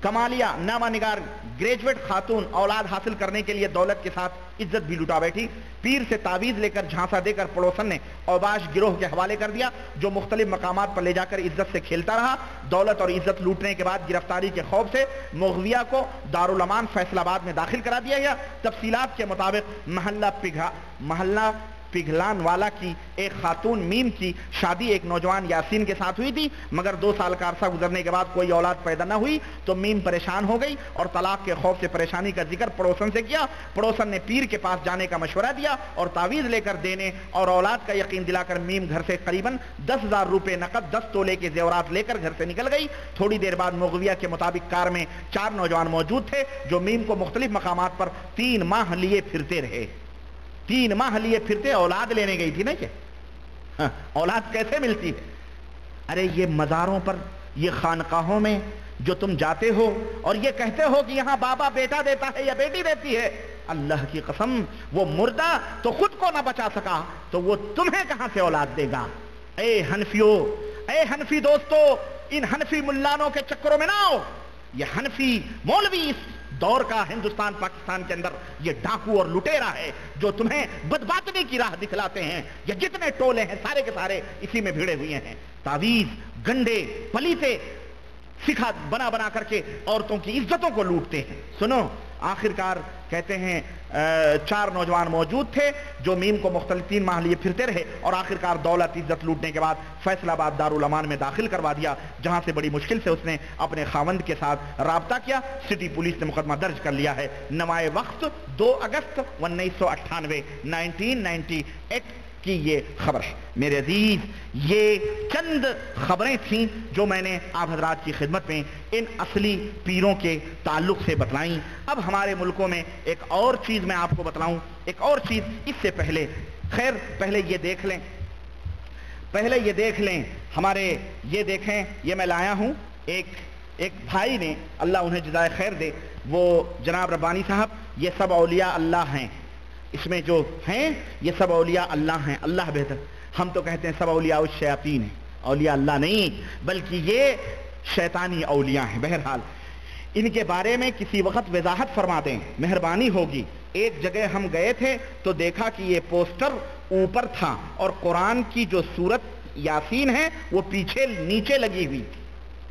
کمالیہ نامہ نگار گریجویٹ خاتون اولاد حاصل کرنے کے لیے دولت کے ساتھ عزت بھی لٹا بیٹھی. پیر سے تعویذ لے کر جھانسا دے کر پڑوسن نے اوباش گروہ کے حوالے کر دیا جو مختلف مقامات پر لے جا کر عزت سے کھیلتا رہا. دولت اور عزت لوٹنے کے بعد گرفتاری کے خوف سے مغویہ کو دارالامان فیصل آباد میں داخل کرا دیا گیا. تفصیلات کے مطابق محلہ پگھلان والا کی ایک خاتون میم کی شادی ایک نوجوان یاسین کے ساتھ ہوئی تھی، مگر 2 سال کا عرصہ گزرنے کے بعد کوئی اولاد پیدا نہ ہوئی تو میم پریشان ہو گئی اور طلاق کے خوف سے پریشانی کا ذکر پڑوسن سے کیا. پڑوسن نے پیر کے پاس جانے کا مشورہ دیا اور تعویذ لے کر دینے اور اولاد کا یقین دلا کر میم گھر سے قریباً 10,000 روپے نقد 10 تولے کے زیورات لے کر گھر سے نکل گئی. تھوڑی دیر بعد مغویہ کے مطابق کار میں 4 نوجوان موجود تھے جو میم کو مختلف مقامات پر 3 ماہ لیے پھرتے رہے. 3 ماہ لیے پھرتے، اولاد لینے گئی تھی نا. یہ اولاد کیسے ملتی ہے؟ ارے یہ مزاروں پر، یہ خانقاہوں میں جو تم جاتے ہو اور یہ کہتے ہو کہ یہاں بابا بیٹا دیتا ہے یا بیٹی دیتی ہے، اللہ کی قسم وہ مردہ تو خود کو نہ بچا سکا تو وہ تمہیں کہاں سے اولاد دے گا. اے حنفیوں، اے حنفی دوستو، ان حنفی ملانوں کے چکروں میں نہ آؤ. یہ حنفی مولوی اس دور کا ہندوستان پاکستان کے اندر یہ ڈاکو اور لٹیرا ہے جو تمہیں بدباطنی کی راہ دکھلاتے ہیں. یہ جتنے ٹولے ہیں سارے کے سارے اسی میں بھیڑے ہوئے ہیں. تعویذ، گنڈے، پلیتے سکھا بنا بنا کر کے عورتوں کی عزتوں کو لوٹتے ہیں. سنو، آخرکار کہتے ہیں 4 نوجوان موجود تھے جو میم کو مختلف 3 ماہ لیے پھرتے رہے اور آخرکار دولت عزت لوٹنے کے بعد فیصل آباد دارالامان میں داخل کروا دیا جہاں سے بڑی مشکل سے اس نے اپنے خاوند کے ساتھ رابطہ کیا. سٹی پولیس نے مقدمہ درج کر لیا ہے. نمائے وقت 2 اگست 1998 کی یہ خبر ہے. میرے عزیز، یہ چند خبریں تھیں جو میں نے آپ حضرات کی خدمت میں ان اصلی پیروں کے تعلق سے بتلائیں. اب ہمارے ملکوں میں ایک اور چیز میں آپ کو بتلاؤں، ایک اور چیز اس سے پہلے. خیر پہلے یہ دیکھ لیں ہمارے، یہ دیکھیں، یہ میں لایا ہوں ایک بھائی نے، اللہ انہیں جزائے خیر دے، وہ جناب ربانی صاحب، یہ سب اولیاء اللہ ہیں. اس میں جو ہیں یہ سب اولیاء اللہ ہیں. اللہ بہتر، ہم تو کہتے ہیں سب اولیاء الشیاطین ہیں، اولیاء اللہ نہیں بلکہ یہ شیطانی اولیاء ہیں. بہرحال ان کے بارے میں کسی وقت وضاحت فرما دیں، مہربانی ہوگی. ایک جگہ ہم گئے تھے تو دیکھا کہ یہ پوسٹر اوپر تھا اور قرآن کی جو سورت یاسین ہے وہ پیچھے نیچے لگی ہوئی تھی.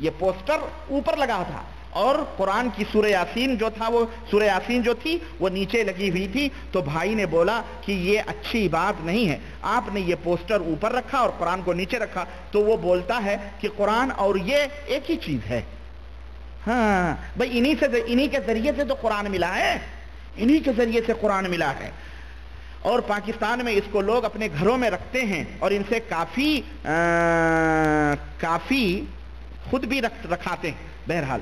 یہ پوسٹر اوپر لگا تھا اور قرآن کی سورہ یاسین جو تھی وہ نیچے لگی ہوئی تھی. تو بھائی نے بولا کہ یہ اچھی بات نہیں ہے، آپ نے یہ پوسٹر اوپر رکھا اور قرآن کو نیچے رکھا. تو وہ بولتا ہے کہ قرآن اور یہ ایک ہی چیز ہے. ہاں بھائی، انہی کے ذریعے سے تو قرآن ملا ہے، انہی کے ذریعے سے قرآن ملا ہے. اور پاکستان میں اس کو لوگ اپنے گھروں میں رکھتے ہیں اور ان سے کافی خود بھی رکھاتے ہیں. بہرحال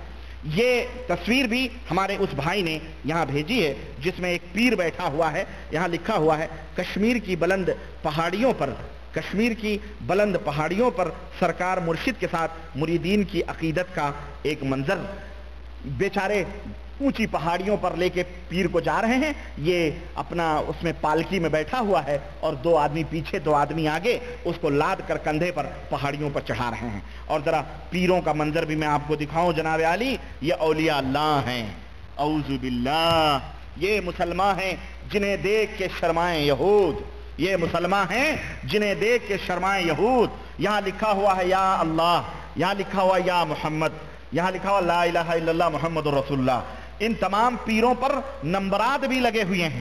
یہ تصویر بھی ہمارے اس بھائی نے یہاں بھیجی ہے جس میں ایک پیر بیٹھا ہوا ہے. یہاں لکھا ہوا ہے کشمیر کی بلند پہاڑیوں پر سرکار مرشد کے ساتھ مریدین کی عقیدت کا ایک منظر. بیچارے اونچی پہاڑیوں پر لے کے پیر کو جا رہے ہیں، یہ اپنا اس میں پالکی میں بیٹھا ہوا ہے اور 2 آدمی پیچھے 2 آدمی آگے اس کو لاد کر کندھے پر پہاڑیوں پر چڑھا رہے ہیں. اور ذرا پیروں کا منظر بھی میں آپ کو دکھاؤں جناب عالی، یہ اولیاء اللہ ہیں. اعوذ باللہ، یہ مسلمان ہیں جنہیں دیکھ کے شرمائیں یہود، یہ مسلمان ہیں جنہیں دیکھ کے شرمائیں یہود. یہاں لکھا ہوا ہے یا اللہ، یہاں لکھا ہوا یا محمد، یہاں لکھا ہوا لا الہ الا اللہ محمد رسول اللہ. ان تمام پیروں پر نمبرات بھی لگے ہوئے ہیں،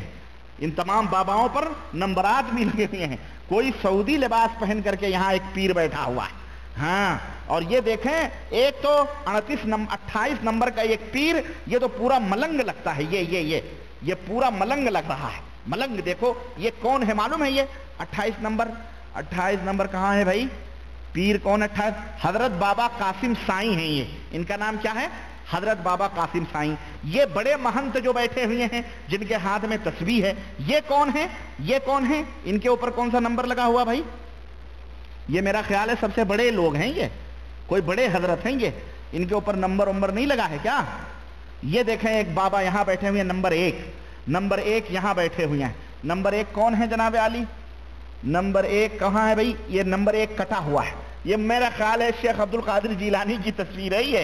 ان تمام باباؤں پر نمبرات بھی لگے ہوئے ہیں. کوئی سعودی لباس پہن کر کے یہاں ایک پیر بیٹھا ہوا ہے. ہاں، اور یہ دیکھیں ایک تو 28 نمبر کا ایک پیر، یہ تو پورا ملنگ لگتا ہے. یہ پورا ملنگ لگ رہا ہے. ملنگ دیکھو یہ کون ہے معلوم ہے؟ یہ 28 نمبر کہاں ہے بھائی؟ پیر کون 28؟ حضرت بابا قاسم سائیں ہیں. یہ ان کا نام کیا ہے؟ حضرت بابا قاسم سائیں. یہ بڑے مہنت جو بیٹھے ہوئے ہیں جن کے ہاتھ میں تسبیح ہے، یہ کون ہیں؟ ان کے اوپر کون سا نمبر لگا ہوا بھائی؟ یہ میرا خیال ہے سب سے بڑے لوگ ہیں، یہ کوئی بڑے حضرت ہیں. یہ ان کے اوپر نمبر نہیں لگا ہے کیا؟ یہ دیکھیں ایک بابا یہاں بیٹھے ہوئے ہیں، نمبر ایک یہاں بیٹھے ہوئے ہیں. نمبر 1 کون ہے جناب عالی؟ نمبر 1 کہاں ہے بھائی؟ یہ نمبر 1 کٹا ہوا ہے. یہ میرا خیال ہے شیخ عبد القادر جیلانی کی تصویر ہے یہ.